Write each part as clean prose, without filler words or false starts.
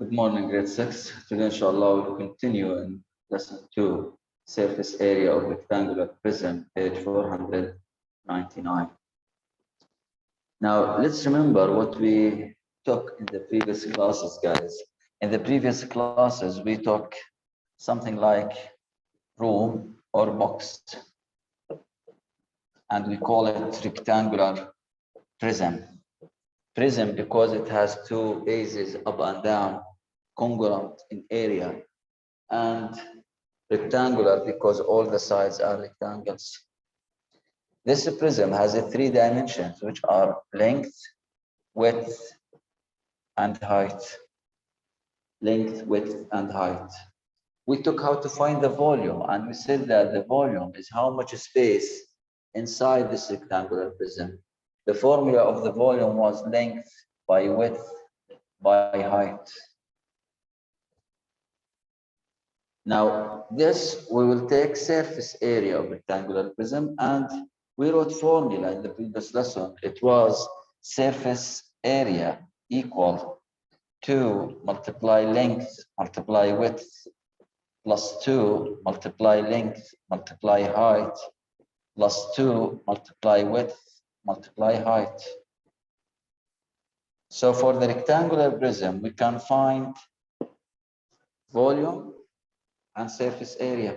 Good morning, grade 6. Today, inshallah, we'll continue in lesson 2, surface area of rectangular prism, page 499. Now, let's remember what we took in the previous classes, guys. In the previous classes, we took something like room or box, and we call it rectangular prism. Prism because it has two bases up and down, congruent in area, and rectangular because all the sides are rectangles. This prism has three dimensions, which are length, width, and height. Length, width, and height. We took how to find the volume, and we said that the volume is how much space inside this rectangular prism. The formula of the volume was length by width by height. Now, this we will take surface area of rectangular prism, and we wrote formula in the previous lesson. It was surface area equal 2 multiply length multiply width plus 2 multiply length multiply height plus 2 multiply width multiply height. So for the rectangular prism, we can find volume and surface area.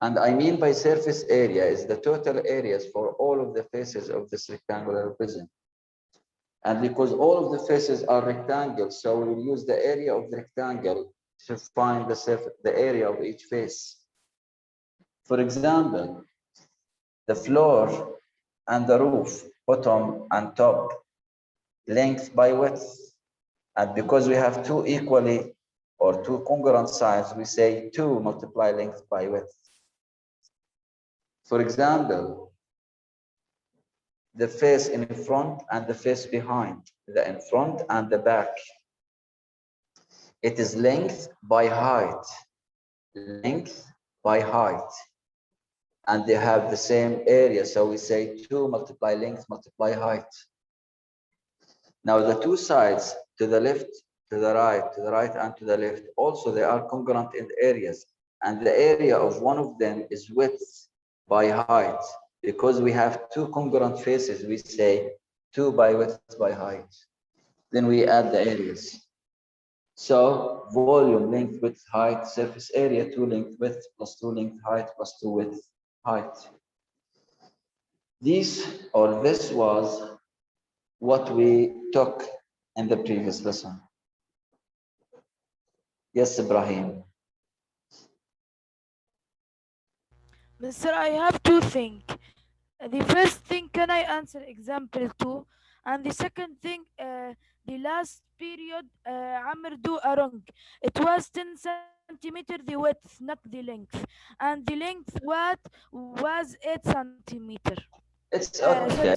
And I mean by surface area is the total areas for all of the faces of this rectangular prism. And because all of the faces are rectangles, so we will use the area of the rectangle to find the area of each face. For example, the floor and the roof, bottom and top, length by width. And because we have two equally or two congruent sides, we say 2 multiply length by width. For example, the face in front and the face behind, the in front and the back. It is length by height, length by height. And they have the same area, so we say 2 multiply length multiply height. Now the two sides, to the left, to the right, and to the left, also they are congruent in areas. And the area of one of them is width by height. Because we have two congruent faces, we say 2 by width by height. Then we add the areas. So volume, length, width, height, surface area, 2 length width plus 2 length height plus 2 width height. This was what we took in the previous lesson. Yes, Ibrahim. Mister, I have two things. The first thing, can I answer example 2? And the second thing, the last period, Amr do a wrong. It was 10 centimeter the width, not the length. And the length was 8 centimeter. It's Sorry. okay.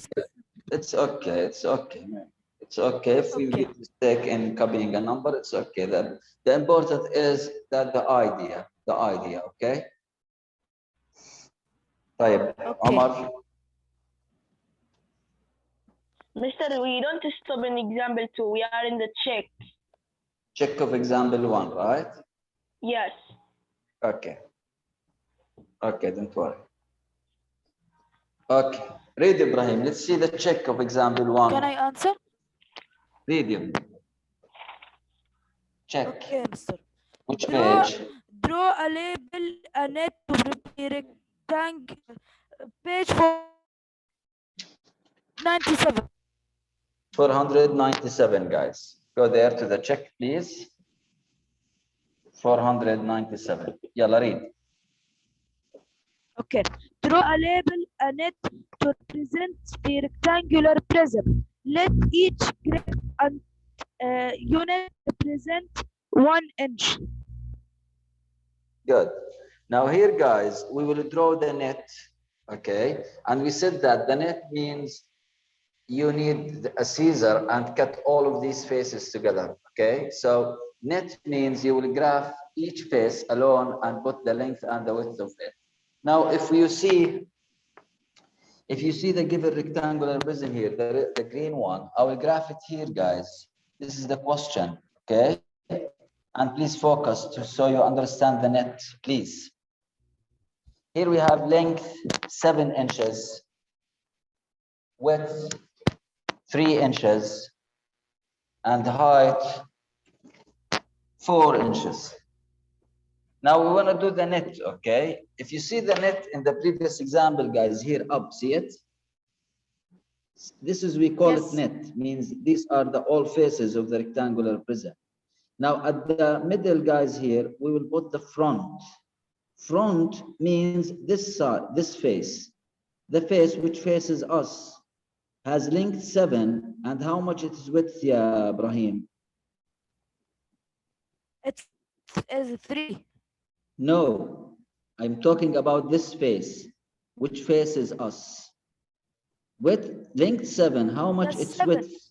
It's okay. It's okay, man. It's okay if we Okay. make mistake in copying a number. It's okay. Then the important is that the idea, okay? طيب, Okay. Omar. Mister, we don't stop in example 2. We are in the check. Check of example 1, right? Yes. Okay. Okay, don't worry. Okay. Read, Ibrahim. Let's see the check of example 1. Can I answer? Read him. Check. Okay, Mister. Which page? Draw a label, a net to the rectangle. Page 497. 497, guys. Go there to the check, please. 497. Yalla, read. Okay. Draw a label, a net to represent the rectangular prism. Let each grid and unit represent 1 inch. Good. Now here, guys, we will draw the net, okay? And we said that the net means you need a scissor and cut all of these faces together, okay? So net means you will graph each face alone and put the length and the width of it. Now, if you see the given rectangular prism here, the green one, I will graph it here, guys. This is the question, okay? And please focus so you understand the net, please. Here we have length 7 inches, width 3 inches, and height 4 inches. Now we want to do the net, okay? If you see the net in the previous example, guys, here up, see it? This is, we call it net, means these are the all faces of the rectangular prism. Now at the middle, guys, here, we will put the front. Front means this side, this face. The face which faces us has length 7, and how much it is width, yeah, Ibrahim? It is 3. No, I'm talking about this face, which faces us. Width, length 7, how much That's its 7. width?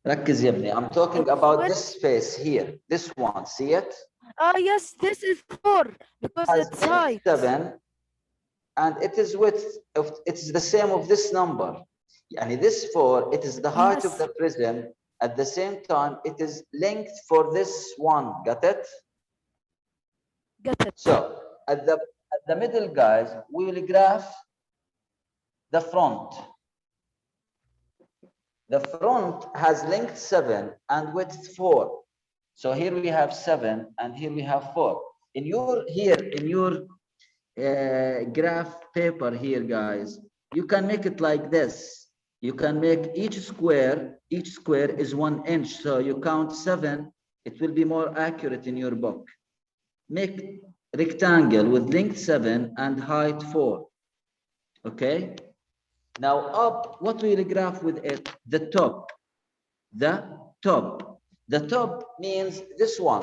ركز يا ابني. I'm talking Its about width? this face here, this one, see it? Yes, this is 4 because Has it's length height. 7, and it is width of, it's the same of this number. Yani this 4, it is the height of Yes. the prism. At the same time, it is length for this one. Got it? Get it. So at the middle, guys, we will graph the front. The front has length 7 and width 4. So here we have 7 and here we have 4. In your graph paper here, guys, you can make it like this. You can make each square is 1 inch. So you count 7, it will be more accurate in your book. Make rectangle with length 7 and height 4. Okay? Now up, what will you graph with it? The top. The top. The top means this one.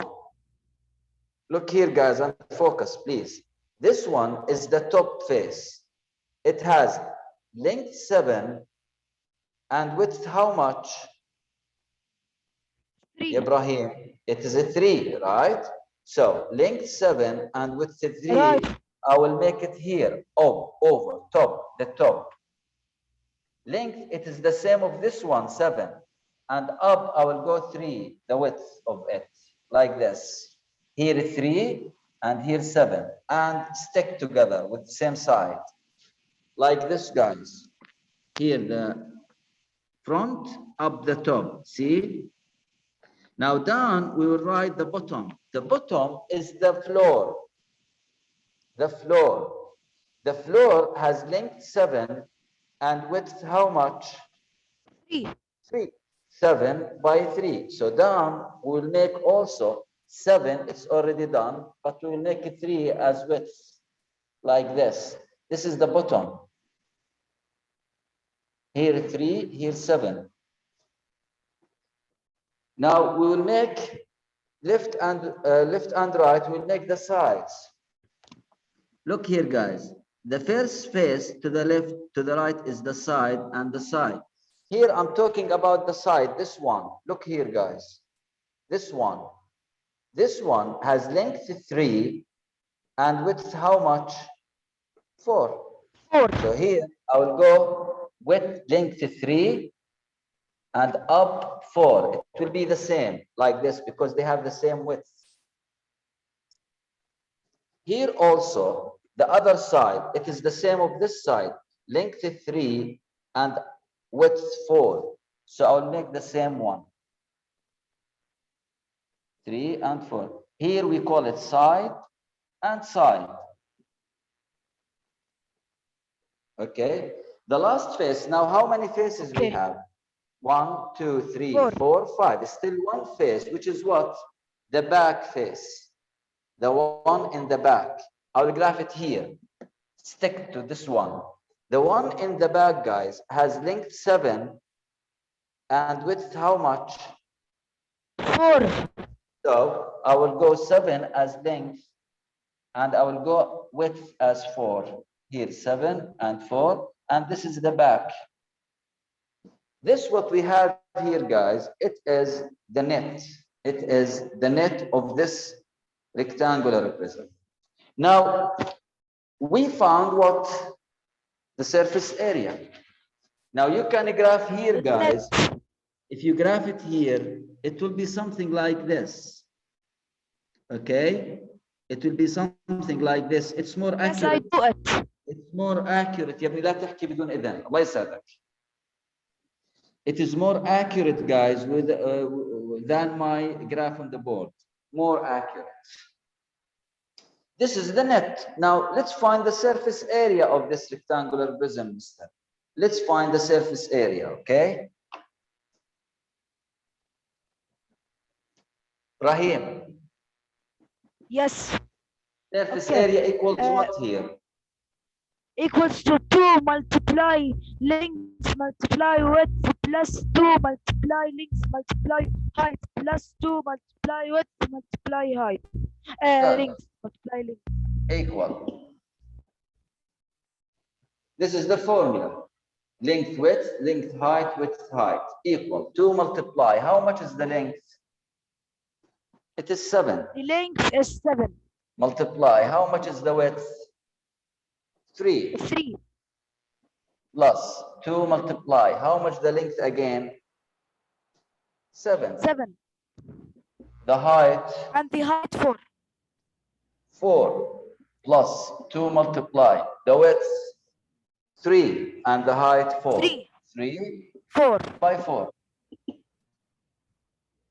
Look here, guys, and focus, please. This one is the top face. It has length 7 and width how much? 3. Ibrahim, it is a 3, right? So length 7 and width 3, Right. I will make it here, over, top, the top. Length, it is the same of this one, 7. And up, I will go 3, the width of it, like this. Here 3, and here 7. And stick together with the same side. Like this, guys. Here, the front, up the top, see? Now down, we will write the bottom. The bottom is the floor. The floor. The floor has length 7 and width how much? 3. 3. 7 by 3. So down, we will make also 7, it's already done, but we will make it 3 as width, like this. This is the bottom. Here 3, here 7. Now we will make left and right, we'll make the sides. Look here, guys. The first face to the left, to the right is the side and the side. Here I'm talking about the side, this one. Look here, guys. This one. This one has length 3 and width how much? 4. 4. So here I will go with length 3 and up 4. It will be the same like this because they have the same width. Here also, the other side, it is the same of this side, length 3 and width 4. So I'll make the same one. 3 and 4. Here we call it side and side. Okay. The last face. Now, how many faces we have? 1, 2, 3, 4, 5. It's still one face, which is what? The back face. The one in the back. I will graph it here. Stick to this one. The one in the back, guys, has length 7 and width how much? 4. So I will go 7 as length and I will go width as 4. Here 7 and 4, and this is the back. This what we have here, guys, it is the net. It is the net of this rectangular prism. Now, we found what? The surface area. Now you can graph here, guys. If you graph it here, it will be something like this. Okay? It will be something like this. It's more Yes, I accurate. do it. It's more accurate. يا ابني لا تحكي بدون إذن. الله يسعدك. It is more accurate, guys, with than my graph on the board. More accurate. This is the net. Now let's find the surface area of this rectangular prism, mister. Let's find the surface area, okay? Rahim. Yes. Surface Okay. area equals what here? Equals to 2 multiply length multiply width plus 2 multiply length multiply height plus 2 multiply width multiply height. Length multiply length. Equal. This is the formula. Length width height equal 2 multiply. How much is the length? It is 7. The length is 7. Multiply. How much is the width? 3. 3. Plus 2 multiply. How much the length again? 7. 7. The height? And the height 4. 4. Plus 2 multiply. The width? 3. And the height 4. 3. 3 4. by 4.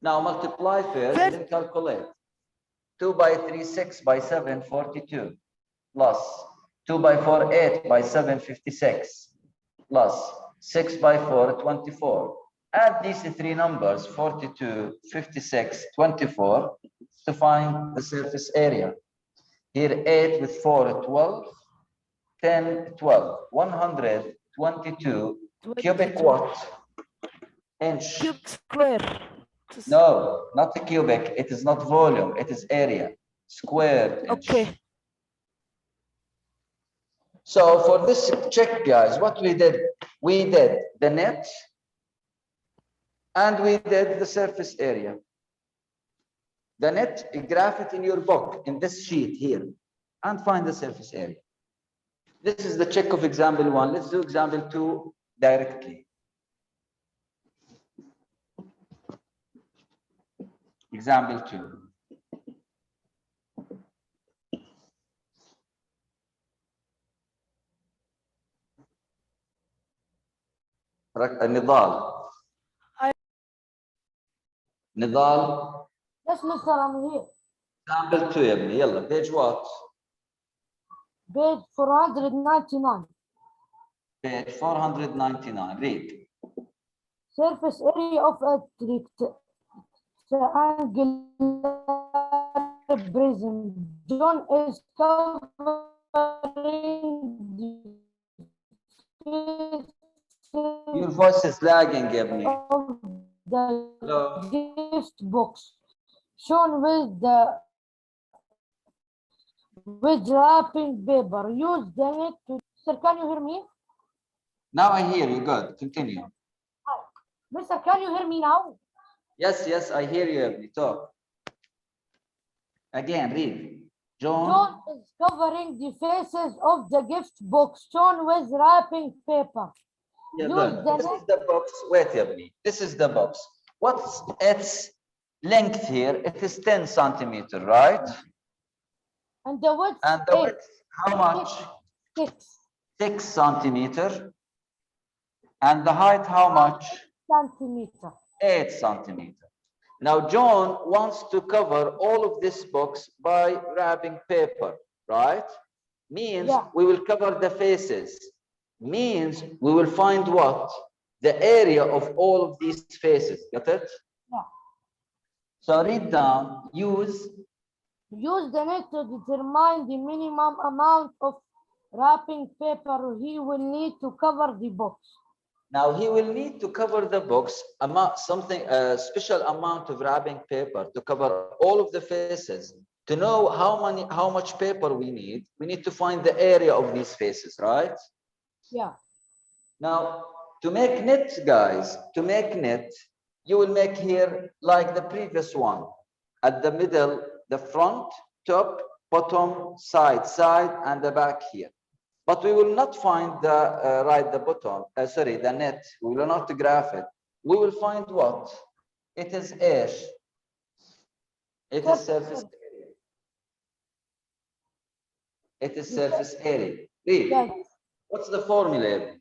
Now multiply first and then calculate. 2 by 3, 6 by 7, 42. Plus 2 by 4, 8 by 7, 56. Plus 6 by 4, 24. Add these three numbers, 42, 56, 24, to find the surface area. Here 8 with 4, 12, 10, 12, 122 cubic what? Inch. Cubic square. No, not the cubic. It is not volume. It is area. Squared inch. Okay. So for this check, guys, what we did the net and we did the surface area. The net, you graph it in your book, in this sheet here, and find the surface area. This is the check of example 1. Let's do example 2 directly. Example 2. نضال. نضال. Yes, Mr. I'm here. Example 2 يا ابني. يلا page what? Page 499. Page 499. Read. Surface area of a triangular prism. John is covering the Your voice is lagging يا ابني. of the Hello. gift box shown with wrapping paper. Use the net to. Sir, can you hear me? Now I hear you. Good. Continue. Mister, can you hear me now? Yes, yes, I hear you, Ebony. Talk. Again, read. John. John is covering the faces of the gift box shown with wrapping paper. Yeah, Use good. the This net. is the box. Wait, Ebony. This is the box. What's its length here? It is 10 centimeter, right? And the width, And the width, how much? 6 6 centimeter. And the height, how much? centimeter. 8 centimeter. Now, John wants to cover all of this box by wrapping paper, right? Means we will cover the faces. Means we will find what? The area of all of these faces. Got it? Yeah. So read down, use the net to determine the minimum amount of wrapping paper he will need to cover the box. Now he will need to cover the box a special amount of wrapping paper to cover all of the faces. To know how much paper we need to find the area of these faces, right? Yeah. Now to make net, guys, you will make here like the previous one. At the middle, the front, top, bottom, side, and the back here. But we will not find the the net. We will not graph it. we will find what? It is air. It is surface area. It is surface area. Read. Yes. What's the formula?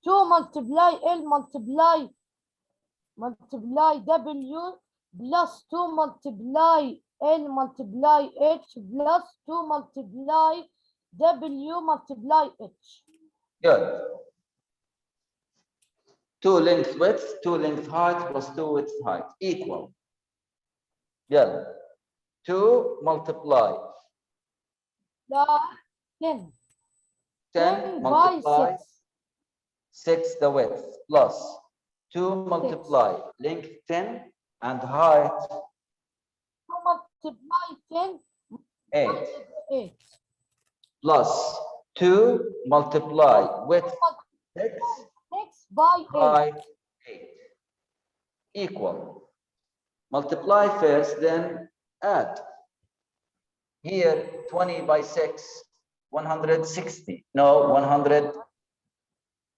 2 multiply L multiply W plus 2 multiply L multiply H plus 2 multiply W multiply H. Good. 2 length width, 2 length height plus 2 width height equal. Yeah. 2 multiply. 10. 10 by multiply 6. 6 the width plus 2 multiply length 10 and height 2 multiply 10 8 8. plus 2 multiply width 6 6 by 8. height 8 equal. Multiply first, then add. Here 20 by 6, 160. No, 100.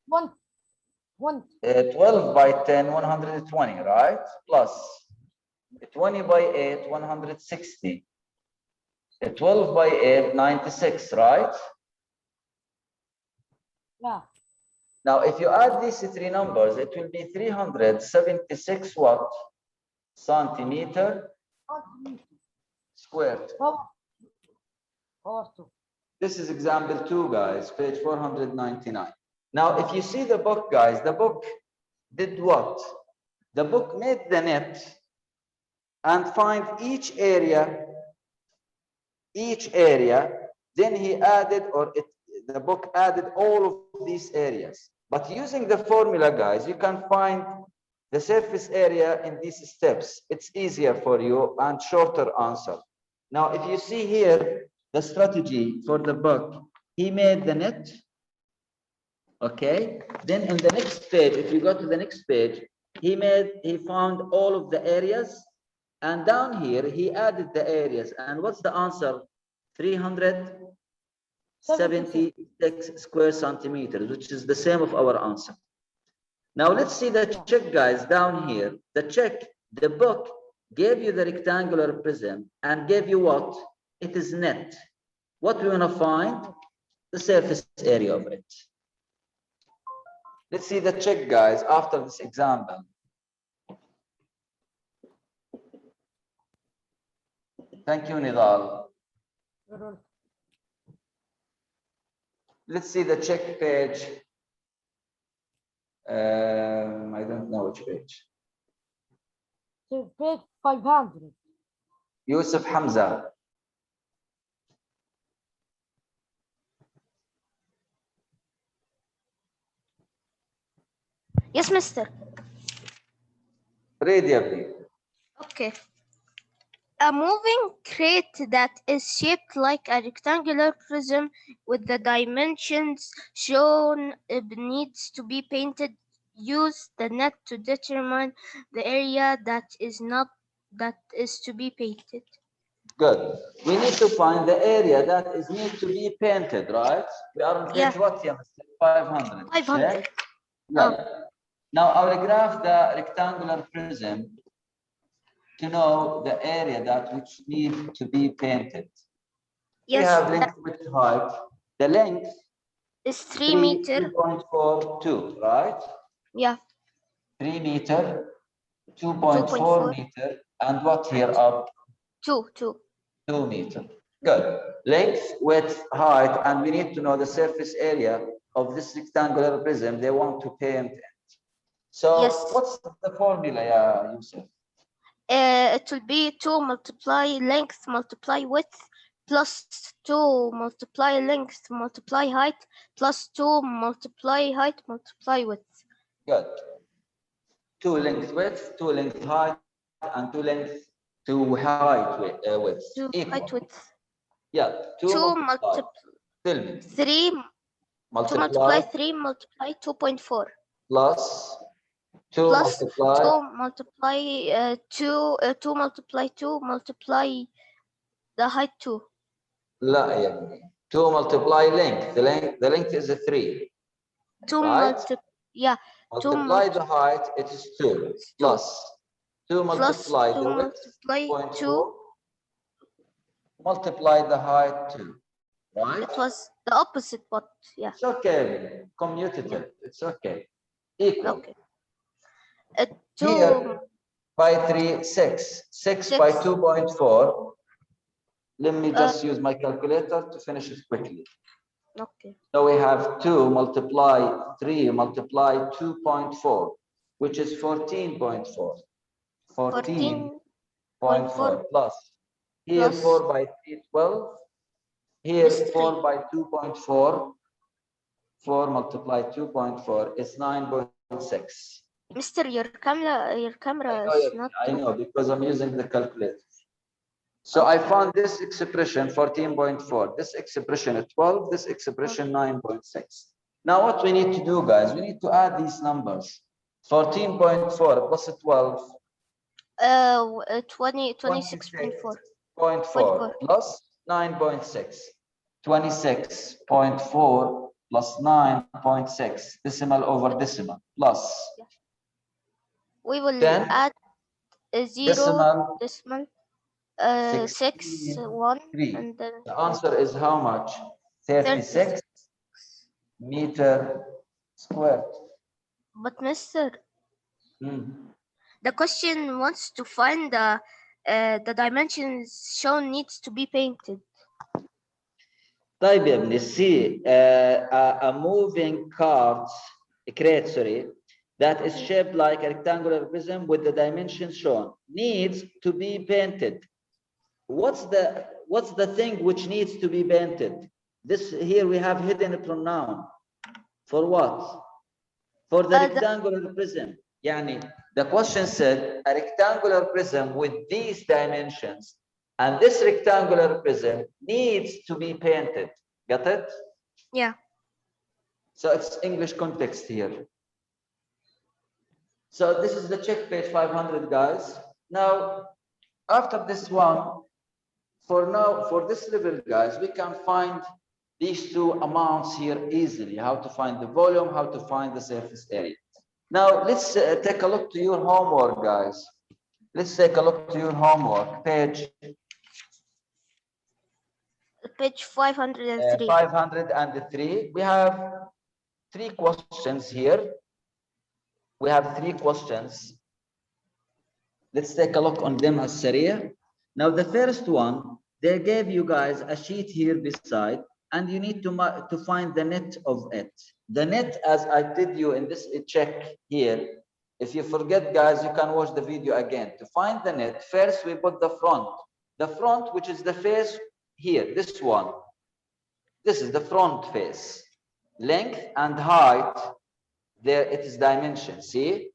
1. 12 by 10, 120, right? Plus 20 by 8, 160. 12 by 8, 96, right? Yeah. Now, if you add these three numbers, it will be 376 what? Centimeter squared. Or 2. This is example 2, guys, page 499. Now, if you see the book, guys, the book did what? The book made the net and find each area, then he added, the book added all of these areas. But using the formula, guys, you can find the surface area in these steps. It's easier for you and shorter answer. Now, if you see here, the strategy for the book, he made the net. Okay, then in the next page, if you go to the next page, he found all of the areas, and down here he added the areas. And what's the answer? 376 square centimeters, which is the same of our answer. Now let's see the check, guys, down here. The check, the book gave you the rectangular prism and gave you what? It is net. What we want to find? The surface area of it. Let's see the check, guys, after this example. Thank you, Nidal. Let's see the check page. I don't know which page. Page 500. Yusuf Hamza. Yes, mister. Read, Yabdi. Okay. A moving crate that is shaped like a rectangular prism with the dimensions shown needs to be painted. Use the net to determine the area that is to be painted. Good. We need to find the area that is need to be painted, right? We are on page what, yeah, 500. 500. Yeah. Now I will graph the rectangular prism to know the area that which need to be painted. Yes. We have length, width, height. The length is 3 meters. 2.42, right? Yeah. 3 meter, 2.4 meter, and what here up? 2 meter. Good. Length, width, height, and we need to know the surface area of this rectangular prism they want to paint it. So yes. What's the formula, Yusuf? It will be 2 multiply length multiply width plus 2 multiply length multiply height plus 2 multiply height multiply width. Good. 2 length width, 2 length height, and 2 length to height width. 2 height width. Yeah. 2 multiply 3 multiply 3 multiply 2.4 plus 2 plus multiply 2 multiply 2 multiply 2 multiply the height 2. لا يا ابني 2 multiply length. The length is a 3. 2 right? Yeah. Multiply the height, it is 2 plus 2 multiply the width, multiply 0.4, 2. multiply the height 2, right? It was the opposite, but yeah. It's okay, commutative, it's okay. Equal. Okay. Here, by 3, 6. 6 by 6. 2.4. Let me just use my calculator to finish it quickly. Okay. So we have 2 multiply 3 multiply 2.4, which is 14.4. 14.4 plus. Here plus 4 by 3, 12. Here Mr. 4 by 2.4. 4 multiply 2.4 is 9.6. Mr. Your camera is not. I know because I'm using the calculator. So I found this expression 14.4, this expression 12, this expression 9.6. Now what we need to do, guys, we need to add these numbers. 14.4 plus 12. 26.4. 26.4 plus 9.6. 26.4 plus 9.6. Decimal over decimal plus. We will 10 add a 0 decimal 6 1 3. and then The answer is how much? 36 meter squared. But Mr. Hmm. The question wants to find the dimensions shown needs to be painted. طيب يا ابني, see a moving crate, sorry, that is shaped like a rectangular prism with the dimensions shown needs to be painted. What's the thing which needs to be painted? This here we have hidden pronoun. For what? For the rectangular prism. Yani, the question said a rectangular prism with these dimensions, and this rectangular prism needs to be painted. Got it? Yeah. So it's English context here. So this is the check page 500, guys. Now, after this one, for this level, guys, we can find these two amounts here easily. How to find the volume, how to find the surface area. Now, let's take a look to your homework, guys. Let's take a look to your homework, page 503. 503. We have 3 questions here. We have 3 questions. Let's take a look on them as Saria. Now, the first one, they gave you guys a sheet here beside, and you need to find the net of it. The net, as I did you in this check here, if you forget, guys, you can watch the video again. To find the net, first we put the front. The front, which is the face here, this one. This is the front face. Length and height, there it is dimension, see?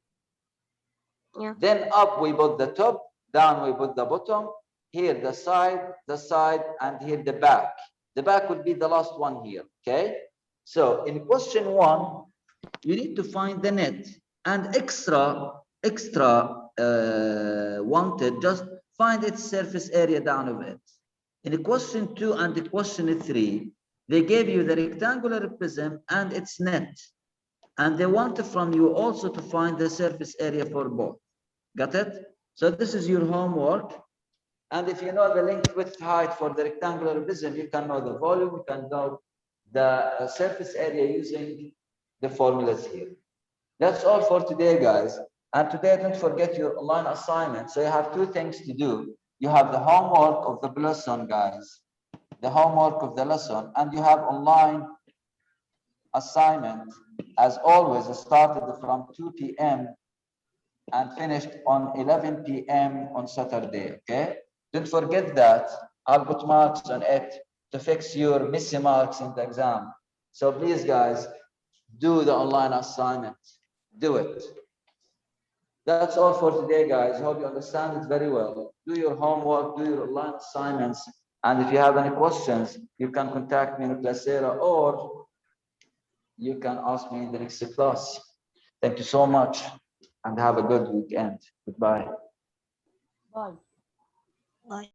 Yeah. Then up we put the top, down we put the bottom, here the side, and here the back. The back would be the last one here, okay? So in question 1, you need to find the net, and extra wanted, just find its surface area down of it. In question 2 and the question 3, they gave you the rectangular prism and its net, and they wanted from you also to find the surface area for both. Got it? So this is your homework. And if you know the length, width, height for the rectangular prism, you can know the volume, you can know the surface area using the formulas here. That's all for today, guys. And today, don't forget your online assignment. So you have 2 things to do. You have the homework of the lesson, guys. The homework of the lesson, and you have online assignment, as always, started from 2 p.m. and finished on 11 p.m. on Saturday, okay? Don't forget that. I'll put marks on it to fix your missing marks in the exam. So please, guys, do the online assignment. Do it. That's all for today, guys. Hope you understand it very well. Do your homework, do your online assignments. And if you have any questions, you can contact me in Classera, or you can ask me in the next class. Thank you so much, and have a good weekend. Goodbye. Bye. Bye.